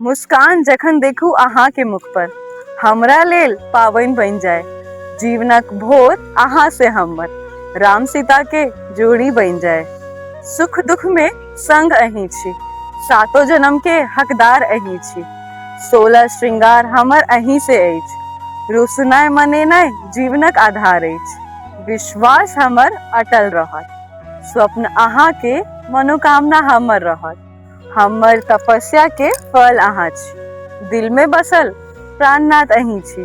मुस्कान जखन देखू अहाँ के मुख पर, हमरा लेल पावनि बनि जाए। जीवनक भोर अहाँ से हमर, राम सीता के जोड़ी बनि जाए। सुख दुख में संग अहीं छी, सातो जन्म के हकदार अहीं छी। 16 श्रृंगार हमर अहीं से अछि, रुसनाय मनेनाय जीवनक आधार अछि। विश्वास हमर अटल रहत, स्वप्न अहाँ के मनोकामना हमर रहत। हमर तपस्या के फल अहाँ छी, दिल में बसल प्राणनाथ अहीं छी।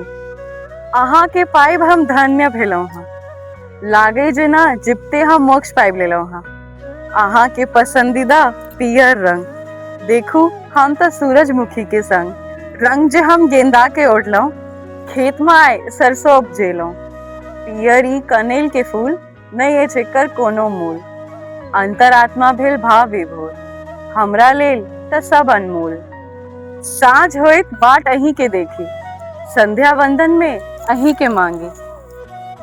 अहाँ के पाइब हम धन्य भेलहुँ हँ, लागे जेना जिबते हम मोक्ष पाइब लेलहुँ हँ। अहाँ के पसंदीदा पियर रंग, देखू हम तो सूरजमुखी के संग। रंग जे हम गेंदा के ओढ़लहुँ, खेत में आय सरसों उपजेलहुँ। पियर ई कनेल के फूल, नहीं अछि एकर कोनो मूल। अंतरात्मा भेल भाव विभोर, हमरा लेल त सब अनमोल। साँझ होइत बाट अहीं के देखी, संध्या वंदन में अहीं के मांगी।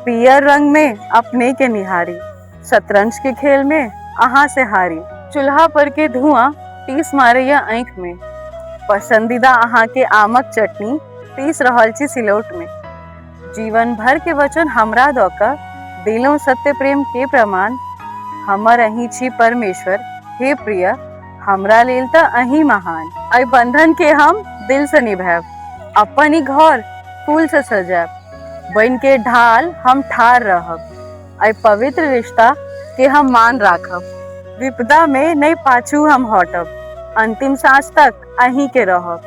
पियर रंग में अपने के निहारी, शतरंज के खेल में अहाँ से हारी। चूल्हा पर के धुआं टीस मारैया आँख में, पसंदीदा अहाँ के आमक चटनी पीस रहल छी सिलौट में। जीवन भर के वचन हमरा दऽ कऽ देलहुँ सत्य प्रेम के प्रमाण। हमर अहीं छी परमेश्वर, हे प्रिय हमरा लेल त अहीं महान। एहि बंधन के हम दिल से निभाएब, अपन ही घर फूल से सजाएब। बन के ढाल हम ठाढ़ रहब, एहि पवित्र रिश्ता के हम मान राखब। विपदा में नहीं पाछू हम हटब, अंतिम सांस तक अहीं के रहब।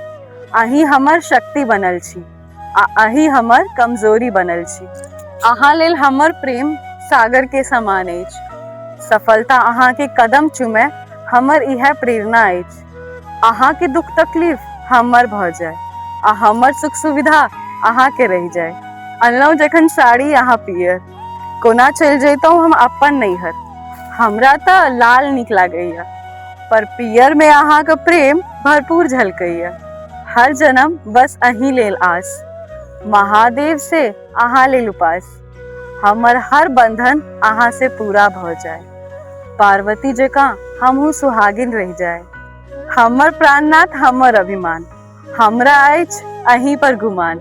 अहीं हमर शक्ति बनल छी, आ अहीं हमर कमजोरी बनल छी। अहाँ लेल हमर प्रेम सागर के समान अछि, सफलता अहाँ के कदम चूमे हमर इहे प्रेरणा अछि। अहाँ के दुख तकलीफ हमर भ जाए, आ हमर सुख सुविधा अहाँ के रह जाए। अनलहुँ जखन साड़ी अहाँ पियर, कोना चलि जैतहुँ हम अपन नैहर। हमरा त लाल नीक लागैया, पर पियर में अहाँ के प्रेम भरपूर झलकैया। हर जन्म बस अहीं लेल आस, महादेव से अहाँ लेल उपास। हमर हर बंधन अहाँ से पूरा भ जाए, पार्वती जकाँ हमहू सुहागिन रह जाए। हमर प्राणनाथ हमर अभिमान, हमरा अछि अहीं पर गुमान।